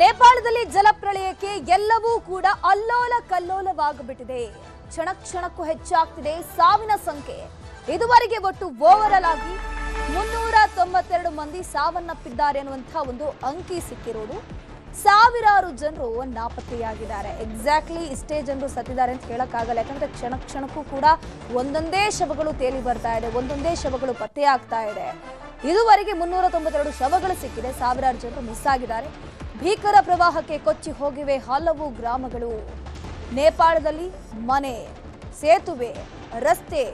ನೇಪಾಳದಲ್ಲಿ ಜಲಪ್ರಳಯಕ್ಕೆ ಎಲ್ಲವೂ ಕೂಡ ಅಲ್ಲೋಲ ಕಲ್ಲೋಲವಾಗಬಿಟ್ಟಿದೆ. ಕ್ಷಣ ಕ್ಷಣಕ್ಕೂ ಹೆಚ್ಚಾಗ್ತಿದೆ ಸಾವಿನ ಸಂಖ್ಯೆ. ಇದುವರೆಗೆ ಒಟ್ಟು ಓವರ್ ಆಗಿ 392 ಮಂದಿ ಸಾವನ್ನಪ್ಪಿದ್ದಾರೆ ಅನ್ನುವಂತಹ ಒಂದು ಅಂಕಿ ಸಿಕ್ಕಿರೋದು. ಸಾವಿರಾರು ಜನರು ನಾಪತ್ತೆಯಾಗಿದ್ದಾರೆ. ಎಕ್ಸಾಕ್ಟ್ಲಿ ಇಷ್ಟೇ ಜನರು ಸತ್ತಿದ್ದಾರೆ ಅಂತ ಹೇಳಕ್ಕಾಗಲ್ಲ. ಯಾಕಂದ್ರೆ ಕ್ಷಣ ಕ್ಷಣಕ್ಕೂ ಕೂಡ ಒಂದೊಂದೇ ಶವಗಳು ತೇಲಿ ಬರ್ತಾ ಇದೆ, ಒಂದೊಂದೇ ಶವಗಳು ಪತ್ತೆಯಾಗ್ತಾ ಇದೆ. ಇದುವರೆಗೆ 392 ಶವಗಳು ಸಿಕ್ಕಿದೆ. ಸಾವಿರಾರು ಜನರು ಮಿಸ್ ಆಗಿದ್ದಾರೆ. ಭೀಕರ ಪ್ರವಾಹಕ್ಕೆ ಕೊಚ್ಚಿ ಹೋಗಿವೆ ಹಲವು ಗ್ರಾಮಗಳು. ನೇಪಾಳದಲ್ಲಿ ಮನೆ, ಸೇತುವೆ, ರಸ್ತೆ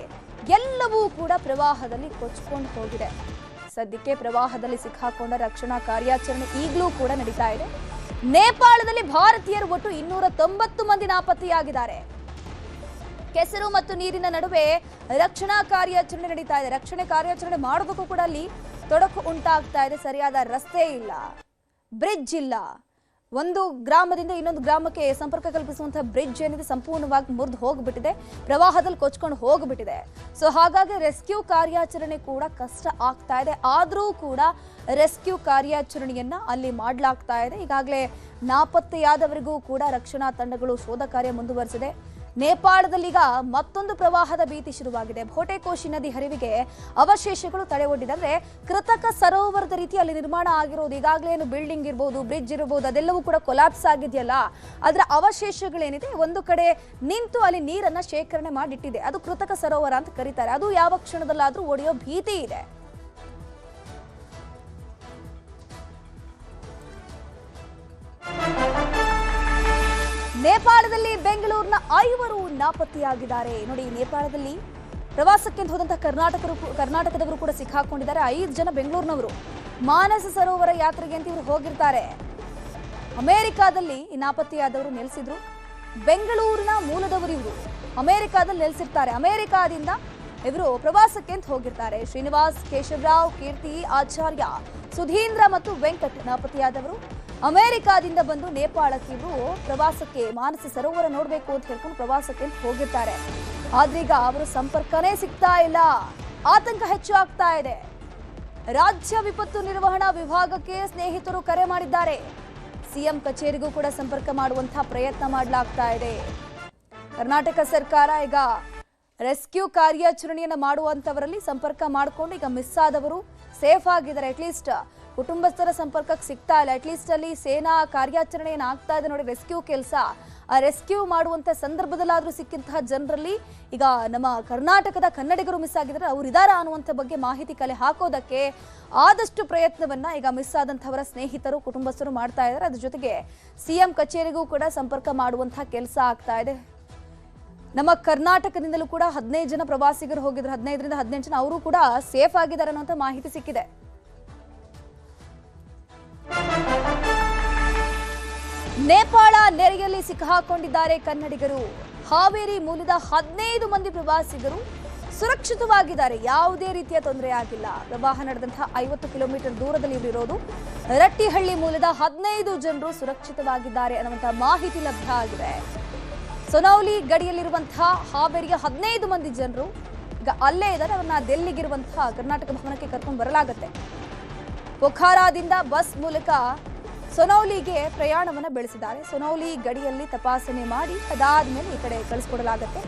ಎಲ್ಲವೂ ಕೂಡ ಪ್ರವಾಹದಲ್ಲಿ ಕೊಚ್ಚಿಕೊಂಡು ಹೋಗಿದೆ. ಸದ್ಯಕ್ಕೆ ಪ್ರವಾಹದಲ್ಲಿ ಸಿಕ್ಕಾಕೊಂಡ ರಕ್ಷಣಾ ಕಾರ್ಯಾಚರಣೆ ಈಗಲೂ ಕೂಡ ನಡೀತಾ ಇದೆ. ನೇಪಾಳದಲ್ಲಿ ಭಾರತೀಯರು ಒಟ್ಟು 290 ಮಂದಿ ನಾಪತ್ತೆಯಾಗಿದ್ದಾರೆ. ಕೆಸರು ಮತ್ತು ನೀರಿನ ನಡುವೆ ರಕ್ಷಣಾ ಕಾರ್ಯಾಚರಣೆ ನಡೀತಾ ಇದೆ. ರಕ್ಷಣೆ ಕಾರ್ಯಾಚರಣೆ ಮಾಡೋದಕ್ಕೂ ಕೂಡ ಅಲ್ಲಿ ತೊಡಕು ಉಂಟಾಗ್ತಾ ಇದೆ. ಸರಿಯಾದ ರಸ್ತೆ ಇಲ್ಲ, ಬ್ರಿಡ್ಜ್ ಇಲ್ಲ. ಒಂದು ಗ್ರಾಮದಿಂದ ಇನ್ನೊಂದು ಗ್ರಾಮಕ್ಕೆ ಸಂಪರ್ಕ ಕಲ್ಪಿಸುವಂತಹ ಬ್ರಿಡ್ಜ್ ಏನಿದೆ ಸಂಪೂರ್ಣವಾಗಿ ಮುರಿದು ಹೋಗ್ಬಿಟ್ಟಿದೆ, ಪ್ರವಾಹದಲ್ಲಿ ಕೊಚ್ಕೊಂಡು ಹೋಗ್ಬಿಟ್ಟಿದೆ. ಸೊ ಹಾಗಾಗಿ ರೆಸ್ಕ್ಯೂ ಕಾರ್ಯಾಚರಣೆ ಕೂಡ ಕಷ್ಟ ಆಗ್ತಾ ಇದೆ. ಆದರೂ ಕೂಡ ರೆಸ್ಕ್ಯೂ ಕಾರ್ಯಾಚರಣೆಯನ್ನ ಅಲ್ಲಿ ಮಾಡಲಾಗ್ತಾ ಇದೆ. ಈಗಾಗಲೇ ನಾಪತ್ತೆಯಾದವರಿಗೂ ಕೂಡ ರಕ್ಷಣಾ ತಂಡಗಳು ಶೋಧ ಕಾರ್ಯ ಮುಂದುವರೆಸಿದೆ. ನೇಪಾಳದಲ್ಲೀಗ ಮತ್ತೊಂದು ಪ್ರವಾಹದ ಭೀತಿ ಶುರುವಾಗಿದೆ. ಭೋಟೆಕೋಶಿ ನದಿ ಹರಿವಿಗೆ ಅವಶೇಷಗಳು ತಡೆ ಒಡ್ಡಿದೆ. ಅಂದ್ರೆ ಕೃತಕ ಸರೋವರದ ರೀತಿ ಅಲ್ಲಿ ನಿರ್ಮಾಣ ಆಗಿರೋದು. ಈಗಾಗಲೇ ಏನು ಬಿಲ್ಡಿಂಗ್ ಇರ್ಬೋದು, ಬ್ರಿಡ್ಜ್ ಇರಬಹುದು, ಅದೆಲ್ಲವೂ ಕೂಡ ಕೊಲಾಪ್ಸ್ ಆಗಿದೆಯಲ್ಲ, ಅದರ ಅವಶೇಷಗಳೇನಿದೆ ಒಂದು ಕಡೆ ನಿಂತು ಅಲ್ಲಿ ನೀರನ್ನ ಶೇಖರಣೆ ಮಾಡಿಟ್ಟಿದೆ. ಅದು ಕೃತಕ ಸರೋವರ ಅಂತ ಕರೀತಾರೆ. ಅದು ಯಾವ ಕ್ಷಣದಲ್ಲಾದ್ರೂ ಒಡೆಯೋ ಭೀತಿ ಇದೆ. ನೇಪಾಳದಲ್ಲಿ ಬೆಂಗಳೂರಿನ 5 ನಾಪತ್ತೆಯಾಗಿದ್ದಾರೆ. ನೋಡಿ, ನೇಪಾಳದಲ್ಲಿ ಪ್ರವಾಸಕ್ಕೆ ಹೋದಂತಹ ಕರ್ನಾಟಕದವರು ಕೂಡ ಸಿಕ್ಕಾಕೊಂಡಿದ್ದಾರೆ. 5 ಜನ ಬೆಂಗಳೂರಿನವರು ಮಾನಸ ಸರೋವರ ಯಾತ್ರೆಗೆ ಅಂತ ಇವರು ಹೋಗಿರ್ತಾರೆ. ಅಮೆರಿಕಾದಲ್ಲಿ ಈ ನಾಪತ್ತೆಯಾದವರು ನೆಲೆಸಿದ್ರು. ಬೆಂಗಳೂರಿನ ಮೂಲದವರು ಇವರು ಅಮೆರಿಕಾದಲ್ಲಿ ನೆಲೆಸಿರ್ತಾರೆ. ಅಮೆರಿಕಾದಿಂದ ಇವರು ಪ್ರವಾಸಕ್ಕೆ ಅಂತ ಹೋಗಿರ್ತಾರೆ. ಶ್ರೀನಿವಾಸ್, ಕೇಶವರಾವ್, ಕೀರ್ತಿ, ಆಚಾರ್ಯ, ಸುಧೀಂದ್ರ ಮತ್ತು ವೆಂಕಟ್ ನಾಪತ್ತೆಯಾದವರು ಅಮೆರಿಕಾದಿಂದ ಬಂದು ನೇಪಾಳಕ್ಕೆ ಇವರು ಪ್ರವಾಸಕ್ಕೆ ಮಾನಸ ಸರೋವರ ನೋಡಬೇಕು ಅಂತ ಹೇಳ್ಕೊಂಡು ಪ್ರವಾಸಕ್ಕೆ ಹೋಗಿರ್ತಾರೆ. ಆದ್ರೀಗ ಅವರು ಸಂಪರ್ಕನೇ ಸಿಗ್ತಾ ಇಲ್ಲ. ಆತಂಕ ಹೆಚ್ಚು ಆಗ್ತಾ ಇದೆ. ರಾಜ್ಯ ವಿಪತ್ತು ನಿರ್ವಹಣಾ ವಿಭಾಗಕ್ಕೆ ಸ್ನೇಹಿತರು ಕರೆ ಮಾಡಿದ್ದಾರೆ. ಸಿಎಂ ಕಚೇರಿಗೂ ಕೂಡ ಸಂಪರ್ಕ ಮಾಡುವಂತಹ ಪ್ರಯತ್ನ ಮಾಡಲಾಗ್ತಾ ಇದೆ. ಕರ್ನಾಟಕ ಸರ್ಕಾರ ಈಗ ರೆಸ್ಕ್ಯೂ ಕಾರ್ಯಾಚರಣೆಯನ್ನು ಮಾಡುವಂತವರಲ್ಲಿ ಸಂಪರ್ಕ ಮಾಡಿಕೊಂಡು ಈಗ ಮಿಸ್ ಆದವರು ಸೇಫ್ ಆಗಿದ್ದಾರೆ. ಅಟ್ಲೀಸ್ಟ್ ಕುಟುಂಬಸ್ಥರ ಸಂಪರ್ಕಕ್ಕೆ ಸಿಗ್ತಾ ಇಲ್ಲ. ಅಟ್ಲೀಸ್ಟ್ ಅಲ್ಲಿ ಸೇನಾ ಕಾರ್ಯಾಚರಣೆ ಏನಾಗ್ತಾ ಇದೆ ನೋಡಿ, ರೆಸ್ಕ್ಯೂ ಕೆಲಸ, ಆ ರೆಸ್ಕ್ಯೂ ಮಾಡುವಂತ ಸಂದರ್ಭದಲ್ಲಾದ್ರೂ ಸಿಕ್ಕಿಂತಹ ಜನರಲ್ಲಿ ಈಗ ನಮ್ಮ ಕರ್ನಾಟಕದ ಕನ್ನಡಿಗರು ಮಿಸ್ ಆಗಿದ್ದಾರೆ, ಅವ್ರು ಇದಾರ ಅನ್ನುವಂಥ ಬಗ್ಗೆ ಮಾಹಿತಿ ಕಲೆ ಹಾಕೋದಕ್ಕೆ ಆದಷ್ಟು ಪ್ರಯತ್ನವನ್ನ ಈಗ ಮಿಸ್ ಆದಂಥವರ ಸ್ನೇಹಿತರು, ಕುಟುಂಬಸ್ಥರು ಮಾಡ್ತಾ ಇದ್ದಾರೆ. ಅದ್ರ ಜೊತೆಗೆ ಸಿಎಂ ಕಚೇರಿಗೂ ಕೂಡ ಸಂಪರ್ಕ ಮಾಡುವಂತಹ ಕೆಲಸ ಆಗ್ತಾ ಇದೆ. ನಮ್ಮ ಕರ್ನಾಟಕದಿಂದಲೂ ಕೂಡ 15 ಜನ ಪ್ರವಾಸಿಗರು ಹೋಗಿದ್ರು. 15ರಿಂದ 18 ಜನ ಅವರು ಕೂಡ ಸೇಫ್ ಆಗಿದ್ದಾರೆ ಅನ್ನುವಂಥ ಮಾಹಿತಿ ಸಿಕ್ಕಿದೆ. ನೇಪಾಳ ನೆರೆಯಲ್ಲಿ ಸಿಕ್ಕಾಕೊಂಡಿದ್ದಾರೆ ಕನ್ನಡಿಗರು. ಹಾವೇರಿ ಮೂಲದ 15 ಮಂದಿ ಪ್ರವಾಸಿಗರು ಸುರಕ್ಷಿತವಾಗಿದ್ದಾರೆ. ಯಾವುದೇ ರೀತಿಯ ತೊಂದರೆ ಆಗಿಲ್ಲ. ಪ್ರವಾಹ ನಡೆದಂತಹ 50 ಕಿಲೋಮೀಟರ್ ದೂರದಲ್ಲಿ ಇರೋದು. ರಟ್ಟಿಹಳ್ಳಿ ಮೂಲದ 15 ಜನರು ಸುರಕ್ಷಿತವಾಗಿದ್ದಾರೆ ಅನ್ನುವಂತಹ ಮಾಹಿತಿ ಲಭ್ಯ ಆಗಿದೆ. ಸೊನೌಲಿ ಗಡಿಯಲ್ಲಿರುವಂತಹ ಹಾವೇರಿಯ 15 ಮಂದಿ ಜನರು ಈಗ ಅಲ್ಲೇ ಇದ್ದಾರೆ. ಅವರನ್ನ ದೆಲ್ಲಿಗಿರುವಂತಹ ಕರ್ನಾಟಕ ಭವನಕ್ಕೆ ಕರ್ಕೊಂಡು ಬರಲಾಗುತ್ತೆ. ಪೊಖಾರಾದಿಂದ ಬಸ್ ಮೂಲಕ ಸೊನೌಲಿಗೆ ಪ್ರಯಾಣವನ್ನು ಬೆಳೆಸಿದ್ದಾರೆ. ಸೊನೌಲಿ ಗಡಿಯಲ್ಲಿ ತಪಾಸಣೆ ಮಾಡಿ ಅದಾದ್ಮೇಲೆ ಈ ಕಡೆ ಕಳಿಸ್ಕೊಡಲಾಗುತ್ತೆ.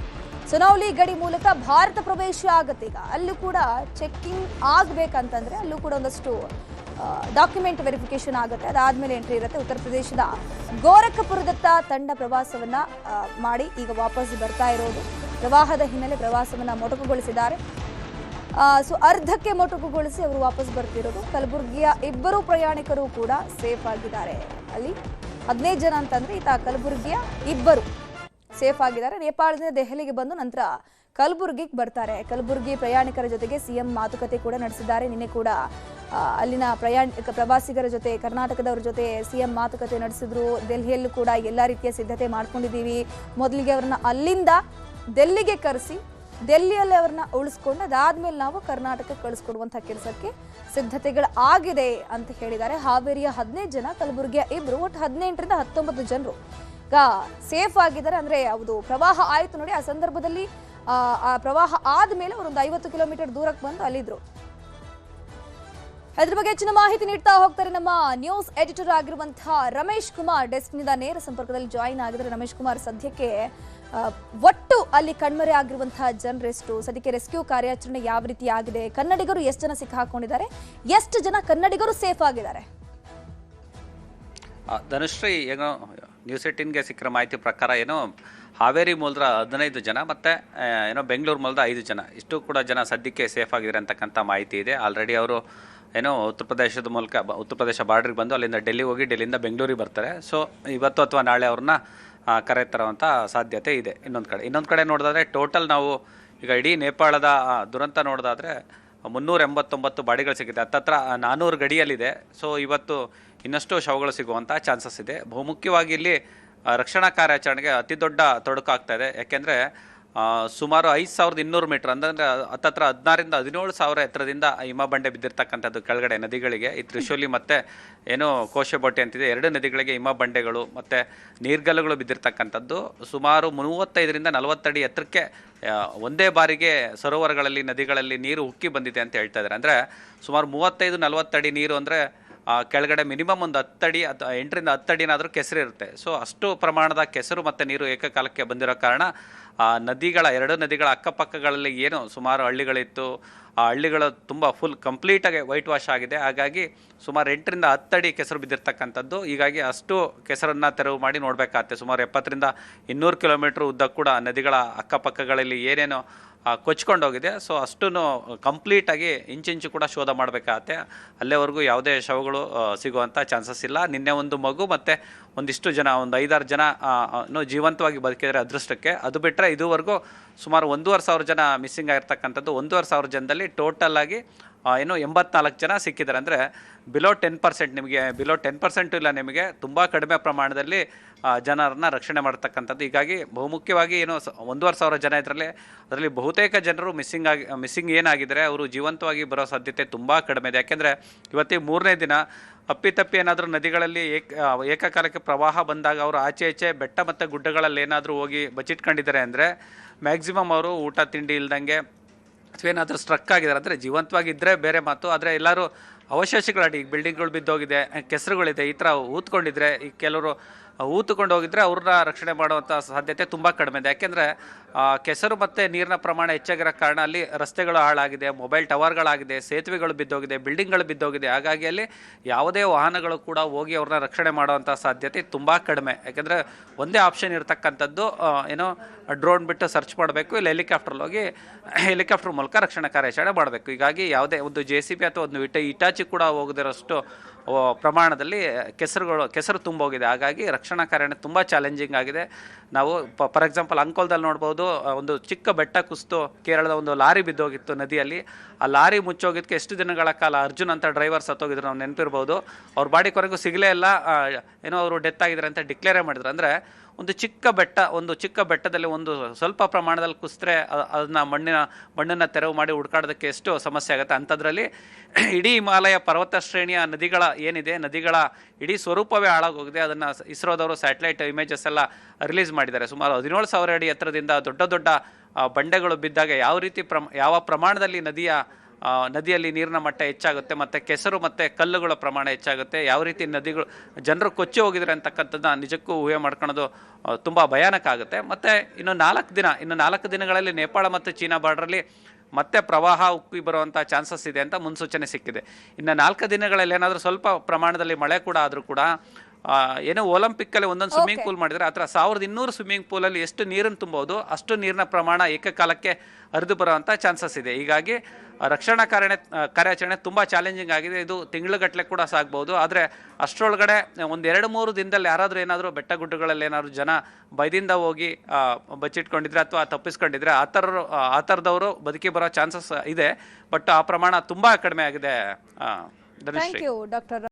ಸೊನೌಲಿ ಗಡಿ ಮೂಲಕ ಭಾರತ ಪ್ರವೇಶ ಆಗುತ್ತೆ. ಈಗ ಅಲ್ಲೂ ಕೂಡ ಚೆಕ್ಕಿಂಗ್ ಆಗ್ಬೇಕಂತಂದ್ರೆ ಅಲ್ಲೂ ಕೂಡ ಒಂದಷ್ಟು ಡಾಕ್ಯುಮೆಂಟ್ ವೆರಿಫಿಕೇಶನ್ ಆಗುತ್ತೆ. ಅದಾದ್ಮೇಲೆ ಎಂಟ್ರಿ ಇರುತ್ತೆ. ಉತ್ತರ ಪ್ರದೇಶದ ಗೋರಖಪುರದತ್ತ ತಂಡ ಪ್ರವಾಸವನ್ನ ಮಾಡಿ ಈಗ ವಾಪಸ್ ಬರ್ತಾ ಇರೋದು. ಪ್ರವಾಹದ ಹಿನ್ನೆಲೆ ಪ್ರವಾಸವನ್ನ ಮೊಟಕುಗೊಳಿಸಿದ್ದಾರೆ. ಸೊ ಅರ್ಧಕ್ಕೆ ಮೊಟಕುಗೊಳಿಸಿ ಅವರು ವಾಪಸ್ ಬರ್ತಿರೋದು. ಕಲಬುರಗಿಯ 2 ಪ್ರಯಾಣಿಕರು ಕೂಡ ಸೇಫ್ ಆಗಿದ್ದಾರೆ. ಅಲ್ಲಿ 15 ಜನ ಅಂತಂದ್ರೆ ಈತ ಕಲಬುರಗಿಯ 2 ಸೇಫ್ ಆಗಿದ್ದಾರೆ. ನೇಪಾಳದಿಂದ ದೆಹಲಿಗೆ ಬಂದು ನಂತರ ಕಲಬುರಗಿಗೆ ಬರ್ತಾರೆ. ಕಲಬುರಗಿ ಪ್ರಯಾಣಿಕರ ಜೊತೆಗೆ ಸಿಎಂ ಮಾತುಕತೆ ಕೂಡ ನಡೆಸಿದ್ದಾರೆ. ನಿನ್ನೆ ಕೂಡ ಅಲ್ಲಿನ ಪ್ರವಾಸಿಗರ ಜೊತೆ, ಕರ್ನಾಟಕದವ್ರ ಜೊತೆ ಸಿಎಂ ಮಾತುಕತೆ ನಡೆಸಿದ್ರು. ದೆಹಲಿಯಲ್ಲೂ ಕೂಡ ಎಲ್ಲ ರೀತಿಯ ಸಿದ್ಧತೆ ಮಾಡ್ಕೊಂಡಿದ್ದೀವಿ, ಮೊದಲಿಗೆ ಅವರನ್ನ ಅಲ್ಲಿಂದ ದೆಲ್ಲಿಗೆ ಕರೆಸಿ ದೆಲ್ಲಿಯಲ್ಲಿ ಅವ್ರನ್ನ ಉಳಿಸ್ಕೊಂಡು ಅದಾದ್ಮೇಲೆ ನಾವು ಕರ್ನಾಟಕಕ್ಕೆ ಕಳಿಸ್ಕೊಡುವಂತಹ ಕೆಲಸಕ್ಕೆ ಸಿದ್ಧತೆಗಳು ಆಗಿದೆ ಅಂತ ಹೇಳಿದ್ದಾರೆ. ಹಾವೇರಿಯ 15 ಜನ, ಕಲಬುರಗಿಯ 2, ಒಟ್ಟು 18ರಿಂದ 19 ಜನರು ಈಗ ಸೇಫ್ ಆಗಿದ್ದಾರೆ. ಅಂದ್ರೆ ಅದು ಪ್ರವಾಹ ಆಯ್ತು ನೋಡಿ, ಆ ಸಂದರ್ಭದಲ್ಲಿ ಆ ಪ್ರವಾಹ ಆದ್ಮೇಲೆ ಅವರೊಂದು 50 ಕಿಲೋಮೀಟರ್ ದೂರಕ್ಕೆ ಬಂದು ಅಲ್ಲಿದ್ರು. ಅದ್ರ ಬಗ್ಗೆ ಹೆಚ್ಚಿನ ಮಾಹಿತಿ ನೀಡ್ತಾ ಹೋಗ್ತಾರೆ ನಮ್ಮ ನ್ಯೂಸ್ ಎಡಿಟರ್ ಆಗಿರುವಂತಹ ರಮೇಶ್ ಕುಮಾರ್. ಡೆಸ್ಕ್ನಿಂದ ನೇರ ಸಂಪರ್ಕದಲ್ಲಿ ಜಾಯಿನ್ ಆಗಿದ್ದಾರೆ. ರಮೇಶ್ ಕುಮಾರ್, ಸದ್ಯಕ್ಕೆ ಒಟ್ಟು ಅಲ್ಲಿ ಕಣ್ಮರೆ ಆಗಿರುವಂತಹ ಜನರೆಷ್ಟು, ಸದ್ಯಕ್ಕೆ ರೆಸ್ಕ್ಯೂ ಕಾರ್ಯಾಚರಣೆ ಯಾವ ರೀತಿ ಆಗಿದೆ, ಕನ್ನಡಿಗರು ಎಷ್ಟು ಜನ ಸಿಕ್ಕಾಕೊಂಡಿದ್ದಾರೆ, ಎಷ್ಟು ಜನ ಕನ್ನಡಿಗರು ಸೇಫ್ ಆಗಿದ್ದಾರೆ? ಧನುಶ್ರೀ, ಏನೋ ನ್ಯೂಸ್ 18ಗೆ ಸಿಕ್ಕಿರೋ ಮಾಹಿತಿ ಪ್ರಕಾರ ಏನೋ ಹಾವೇರಿ ಮೂಲದ 15 ಜನ ಮತ್ತು ಏನೋ ಬೆಂಗಳೂರು ಮೂಲದ 5 ಜನ, ಇಷ್ಟು ಕೂಡ ಜನ ಸದ್ಯಕ್ಕೆ ಸೇಫ್ ಆಗಿದ್ದಾರೆ ಅಂತಕ್ಕಂಥ ಮಾಹಿತಿ ಇದೆ. ಆಲ್ರೆಡಿ ಅವರು ಏನೋ ಉತ್ತರ ಪ್ರದೇಶದ ಮೂಲಕ ಉತ್ತರ ಪ್ರದೇಶ ಬಾರ್ಡ್ರಿಗೆ ಬಂದು ಅಲ್ಲಿಂದ ಡೆಲ್ಲಿ ಹೋಗಿ ಡೆಲ್ಲಿಯಿಂದ ಬೆಂಗಳೂರಿಗೆ ಬರ್ತಾರೆ. ಸೊ ಇವತ್ತು ಅಥವಾ ನಾಳೆ ಅವ್ರನ್ನ ಕರೆತರುವಂಥ ಸಾಧ್ಯತೆ ಇದೆ. ಇನ್ನೊಂದು ಕಡೆ ನೋಡಿದ್ರೆ ಟೋಟಲ್ ನಾವು ಈಗ ಇಡೀ ನೇಪಾಳದ ದುರಂತ ನೋಡೋದಾದರೆ 389 ಬಾಡಿಗಳು ಸಿಕ್ಕಿದೆ, ಹತ್ತತ್ರ 400 ಗಡಿಯಲ್ಲಿದೆ. ಸೊ ಇವತ್ತು ಇನ್ನಷ್ಟು ಶವಗಳು ಸಿಗುವಂಥ ಚಾನ್ಸಸ್ ಇದೆ. ಬಹುಮುಖ್ಯವಾಗಿ ಇಲ್ಲಿ ರಕ್ಷಣಾ ಕಾರ್ಯಾಚರಣೆಗೆ ಅತಿ ದೊಡ್ಡ ತೊಡಕಾಗ್ತಾ ಇದೆ. ಯಾಕೆಂದರೆ ಸುಮಾರು 5200 ಮೀಟ್ರ್ ಅಂದರೆ ಹತ್ತತ್ರ 16ರಿಂದ 17,000 ಎತ್ತರದಿಂದ ಹಿಮಬಂಡೆ ಬಿದ್ದಿರ್ತಕ್ಕಂಥದ್ದು ಕೆಳಗಡೆ ನದಿಗಳಿಗೆ. ಈ ತ್ರಿಶೂಲಿ ಮತ್ತು ಏನು ಕೋಶಬೋಟೆ ಅಂತಿದೆ, 2 ನದಿಗಳಿಗೆ ಹಿಮಬಂಡೆಗಳು ಮತ್ತು ನೀರ್ಗಲ್ಲುಗಳು ಬಿದ್ದಿರ್ತಕ್ಕಂಥದ್ದು. ಸುಮಾರು 35ರಿಂದ 40 ಅಡಿ ಎತ್ತರಕ್ಕೆ ಒಂದೇ ಬಾರಿಗೆ ಸರೋವರಗಳಲ್ಲಿ ನದಿಗಳಲ್ಲಿ ನೀರು ಉಕ್ಕಿ ಬಂದಿದೆ ಅಂತ ಹೇಳ್ತಾ ಇದ್ದಾರೆ. ಅಂದರೆ ಸುಮಾರು 35-40 ಅಡಿ ನೀರು ಅಂದರೆ ಕೆಳಗಡೆ ಮಿನಿಮಮ್ ಒಂದು 10 ಅಡಿ 8ರಿಂದ 10 ಅಡಿನಾದರೂ ಕೆಸರು ಇರುತ್ತೆ. ಸೊ ಅಷ್ಟು ಪ್ರಮಾಣದ ಕೆಸರು ಮತ್ತು ನೀರು ಏಕಕಾಲಕ್ಕೆ ಬಂದಿರೋ ಕಾರಣ ನದಿಗಳ 2 ನದಿಗಳ ಅಕ್ಕಪಕ್ಕಗಳಲ್ಲಿ ಏನು ಸುಮಾರು ಹಳ್ಳಿಗಳಿತ್ತು, ಆ ಹಳ್ಳಿಗಳು ತುಂಬ ಫುಲ್ ಕಂಪ್ಲೀಟಾಗಿ ವೈಟ್ ವಾಶ್ ಆಗಿದೆ. ಹಾಗಾಗಿ ಸುಮಾರು 8ರಿಂದ 10 ಅಡಿ ಕೆಸರು ಬಿದ್ದಿರ್ತಕ್ಕಂಥದ್ದು. ಹೀಗಾಗಿ ಅಷ್ಟು ಕೆಸರನ್ನು ತೆರವು ಮಾಡಿ ನೋಡಬೇಕಾಗತ್ತೆ. ಸುಮಾರು 70ರಿಂದ 200 ಕಿಲೋಮೀಟ್ರ್ ಉದ್ದ ಕೂಡ ನದಿಗಳ ಅಕ್ಕಪಕ್ಕಗಳಲ್ಲಿ ಏನೇನೋ ಕೊಚ್ಕೊಂಡೋಗಿದೆ. ಸೊ ಅಷ್ಟೂ ಕಂಪ್ಲೀಟಾಗಿ ಇಂಚಿಂಚು ಕೂಡ ಶೋಧ ಮಾಡಬೇಕಾಗತ್ತೆ. ಅಲ್ಲೇವರೆಗೂ ಯಾವುದೇ ಶವಗಳು ಸಿಗುವಂಥ ಚಾನ್ಸಸ್ ಇಲ್ಲ. ನಿನ್ನೆ ಒಂದು ಮಗು ಮತ್ತು ಒಂದಿಷ್ಟು ಜನ, ಒಂದು 5-6 ಜನ ಜೀವಂತವಾಗಿ ಬದುಕಿದರೆ ಅದೃಷ್ಟಕ್ಕೆ. ಅದು ಬಿಟ್ಟರೆ ಇದುವರೆಗೂ ಸುಮಾರು 1,500 ಜನ ಮಿಸ್ಸಿಂಗ್ ಆಗಿರ್ತಕ್ಕಂಥದ್ದು. 1,500 ಜನದಲ್ಲಿ ಟೋಟಲಾಗಿ ಏನು 84 ಜನ ಸಿಕ್ಕಿದ್ದಾರೆ. ಅಂದರೆ ಬಿಲೋ 10%, ನಿಮಗೆ ಬಿಲೋ 10% ಇಲ್ಲ, ನಿಮಗೆ ತುಂಬ ಕಡಿಮೆ ಪ್ರಮಾಣದಲ್ಲಿ ಜನರನ್ನ ರಕ್ಷಣೆ ಮಾಡ್ತಕ್ಕಂಥದ್ದು. ಹೀಗಾಗಿ ಬಹುಮುಖ್ಯವಾಗಿ ಏನು 1,500 ಜನ ಅದರಲ್ಲಿ ಬಹುತೇಕ ಜನರು ಮಿಸ್ಸಿಂಗ್ ಏನಾಗಿದ್ದಾರೆ ಅವರು ಜೀವಂತವಾಗಿ ಬರೋ ಸಾಧ್ಯತೆ ತುಂಬ ಕಡಿಮೆ ಇದೆ. ಯಾಕೆಂದರೆ ಇವತ್ತಿಗೆ 3ನೇ ದಿನ ಅಪ್ಪಿತಪ್ಪಿ ಏನಾದರೂ ನದಿಗಳಲ್ಲಿ ಏಕಕಾಲಕ್ಕೆ ಪ್ರವಾಹ ಬಂದಾಗ ಅವರು ಆಚೆ ಬೆಟ್ಟ ಮತ್ತು ಗುಡ್ಡಗಳಲ್ಲಿ ಏನಾದರೂ ಹೋಗಿ ಬಚ್ಚಿಟ್ಕೊಂಡಿದ್ದಾರೆ ಅಂದರೆ ಮ್ಯಾಕ್ಸಿಮಮ್ ಅವರು ಊಟ ತಿಂಡಿ ಇಲ್ದಂಗೆ ಅಥವಾ ಏನಾದರೂ ಸ್ಟ್ರಕ್ ಆಗಿದ್ದಾರೆ. ಅಂದರೆ ಜೀವಂತವಾಗಿದ್ದರೆ ಬೇರೆ ಮಾತು, ಆದರೆ ಎಲ್ಲರೂ ಅವಶೇಷಗಳಾಡಿ ಈಗ ಬಿಲ್ಡಿಂಗ್ಗಳು ಬಿದ್ದೋಗಿದೆ, ಕೆಸರುಗಳಿದೆ, ಈ ಥರ ಊದ್ಕೊಂಡಿದ್ರೆ, ಈ ಕೆಲವರು ಊತುಕೊಂಡು ಹೋಗಿದ್ರೆ ಅವ್ರನ್ನ ರಕ್ಷಣೆ ಮಾಡುವಂಥ ಸಾಧ್ಯತೆ ತುಂಬ ಕಡಿಮೆ ಇದೆ. ಯಾಕೆಂದರೆ ಕೆಸರು ಮತ್ತು ನೀರಿನ ಪ್ರಮಾಣ ಹೆಚ್ಚಾಗಿರೋ ಕಾರಣ ಅಲ್ಲಿ ರಸ್ತೆಗಳು ಹಾಳಾಗಿದೆ, ಮೊಬೈಲ್ ಟವರ್ಗಳಾಗಿದೆ, ಸೇತುವೆಗಳು ಬಿದ್ದೋಗಿದೆ, ಬಿಲ್ಡಿಂಗ್ಗಳು ಬಿದ್ದೋಗಿದೆ. ಹಾಗಾಗಿ ಅಲ್ಲಿ ಯಾವುದೇ ವಾಹನಗಳು ಕೂಡ ಹೋಗಿ ಅವ್ರನ್ನ ರಕ್ಷಣೆ ಮಾಡುವಂಥ ಸಾಧ್ಯತೆ ತುಂಬ ಕಡಿಮೆ. ಯಾಕೆಂದರೆ ಒಂದೇ ಆಪ್ಷನ್ ಇರತಕ್ಕಂಥದ್ದು ಏನೋ ಡ್ರೋನ್ ಬಿಟ್ಟು ಸರ್ಚ್ ಮಾಡಬೇಕು, ಇಲ್ಲ ಹೆಲಿಕಾಪ್ಟರ್ ಮೂಲಕ ರಕ್ಷಣಾ ಕಾರ್ಯಾಚರಣೆ ಮಾಡಬೇಕು. ಹೀಗಾಗಿ ಯಾವುದೇ ಒಂದು JCB ಅಥವಾ ಒಂದು ಇಟಾಚಿ ಕೂಡ ಹೋಗದಿರೋಷ್ಟು ಪ್ರಮಾಣದಲ್ಲಿ ಕೆಸರು ತುಂಬೋಗಿದೆ. ಹಾಗಾಗಿ ರಕ್ಷಣಾ ಕಾರ್ಯಾಚರಣೆ ತುಂಬ ಚಾಲೆಂಜಿಂಗ್ ಆಗಿದೆ. ನಾವು ಫಾರ್ ಎಕ್ಸಾಂಪಲ್ ಅಂಕೋಲದಲ್ಲಿ ನೋಡ್ಬೋದು, ಒಂದು ಚಿಕ್ಕ ಬೆಟ್ಟ ಕುಸಿತು ಕೇರಳದ ಒಂದು ಲಾರಿ ಬಿದ್ದೋಗಿತ್ತು ನದಿಯಲ್ಲಿ. ಆ ಲಾರಿ ಮುಚ್ಚೋಗಿದ್ದಕ್ಕೆ ಎಷ್ಟು ದಿನಗಳ ಕಾಲ ಅರ್ಜುನ್ ಅಂತ ಡ್ರೈವರ್ ಸತ್ತೋಗಿದ್ರು, ನಾವು ನೆನಪಿರ್ಬೋದು. ಅವ್ರ ಬಾಡಿ ಕೊನೆಗೂ ಸಿಗಲೇ ಇಲ್ಲ, ಏನೋ ಅವರು ಡೆತ್ ಆಗಿದ್ದಾರೆ ಅಂತ ಡಿಕ್ಲೇರೇ ಮಾಡಿದ್ರು. ಅಂದರೆ ಒಂದು ಚಿಕ್ಕ ಬೆಟ್ಟದಲ್ಲಿ ಒಂದು ಸ್ವಲ್ಪ ಪ್ರಮಾಣದಲ್ಲಿ ಕುಸಿದ್ರೆ ಅದನ್ನ ಮಣ್ಣನ್ನು ತೆರವು ಮಾಡಿ ಹುಡ್ಕಾಡೋದಕ್ಕೆ ಎಷ್ಟು ಸಮಸ್ಯೆ ಆಗುತ್ತೆ. ಅಂಥದ್ರಲ್ಲಿ ಇಡೀ ಹಿಮಾಲಯ ಪರ್ವತ ಶ್ರೇಣಿಯ ನದಿಗಳ ಇಡೀ ಸ್ವರೂಪವೇ ಹಾಳಾಗೋಗಿದೆ. ಅದನ್ನು ಇಸ್ರೋದವರು ಸ್ಯಾಟಲೈಟ್ ಇಮೇಜಸ್ ಎಲ್ಲ ರಿಲೀಸ್ ಮಾಡಿದ್ದಾರೆ. ಸುಮಾರು 17,000 ಅಡಿ ಎತ್ತರದಿಂದ ದೊಡ್ಡ ಬಂಡೆಗಳು ಬಿದ್ದಾಗ ಯಾವ ಪ್ರಮಾಣದಲ್ಲಿ ನದಿಯಲ್ಲಿ ನೀರಿನ ಮಟ್ಟ ಹೆಚ್ಚಾಗುತ್ತೆ ಮತ್ತು ಕೆಸರು ಮತ್ತು ಕಲ್ಲುಗಳ ಪ್ರಮಾಣ ಹೆಚ್ಚಾಗುತ್ತೆ, ಯಾವ ರೀತಿ ಜನರು ಕೊಚ್ಚಿ ಹೋಗಿದ್ದಾರೆ ಅಂತಕ್ಕಂಥದ್ದನ್ನ ನಿಜಕ್ಕೂ ಊಹೆ ಮಾಡ್ಕೊಳ್ಳೋದು ತುಂಬ ಭಯಾನಕ ಆಗುತ್ತೆ. ಮತ್ತು ಇನ್ನು 4 ದಿನಗಳಲ್ಲಿ ನೇಪಾಳ ಮತ್ತು ಚೀನಾ ಬಾರ್ಡ್ರಲ್ಲಿ ಮತ್ತೆ ಪ್ರವಾಹ ಉಕ್ಕಿ ಬರುವಂಥ ಚಾನ್ಸಸ್ ಇದೆ ಅಂತ ಮುನ್ಸೂಚನೆ ಸಿಕ್ಕಿದೆ. ಇನ್ನು 4 ದಿನಗಳಲ್ಲಿ ಏನಾದರೂ ಸ್ವಲ್ಪ ಪ್ರಮಾಣದಲ್ಲಿ ಮಳೆ ಕೂಡ ಆದರೂ ಕೂಡ ಏನೋ ಒಲಿಂಪಿಕ್ಕಲ್ಲಿ ಒಂದೊಂದು ಸ್ವಿಮ್ಮಿಂಗ್ ಪೂಲ್ ಮಾಡಿದರೆ ಆ ಥರ 1200 ಸ್ವಿಮ್ಮಿಂಗ್ ಪೂಲಲ್ಲಿ ಎಷ್ಟು ನೀರನ್ನು ತುಂಬೋದು ಅಷ್ಟು ನೀರಿನ ಪ್ರಮಾಣ ಏಕಕಾಲಕ್ಕೆ ಹರಿದು ಬರುವಂಥ ಚಾನ್ಸಸ್ ಇದೆ. ಹೀಗಾಗಿ ರಕ್ಷಣಾ ಕಾರ್ಯಾಚರಣೆ ತುಂಬ ಚಾಲೆಂಜಿಂಗ್ ಆಗಿದೆ. ಇದು ತಿಂಗಳುಗಟ್ಟಲೆ ಕೂಡ ಸಾಗ್ಬೋದು. ಆದರೆ ಅಷ್ಟರೊಳಗಡೆ ಒಂದು 2-3 ದಿನದಲ್ಲಿ ಯಾರಾದರೂ ಏನಾದರೂ ಬೆಟ್ಟ ಗುಡ್ಡಗಳಲ್ಲಿ ಏನಾದರೂ ಜನ ಭಯದಿಂದ ಹೋಗಿ ಬಚ್ಚಿಟ್ಕೊಂಡಿದ್ರೆ ಅಥವಾ ತಪ್ಪಿಸ್ಕೊಂಡಿದ್ರೆ ಆ ಥರದವರು ಬದುಕಿ ಬರೋ ಚಾನ್ಸಸ್ ಇದೆ. ಬಟ್ ಆ ಪ್ರಮಾಣ ತುಂಬ ಕಡಿಮೆ ಆಗಿದೆ. Thank you doctor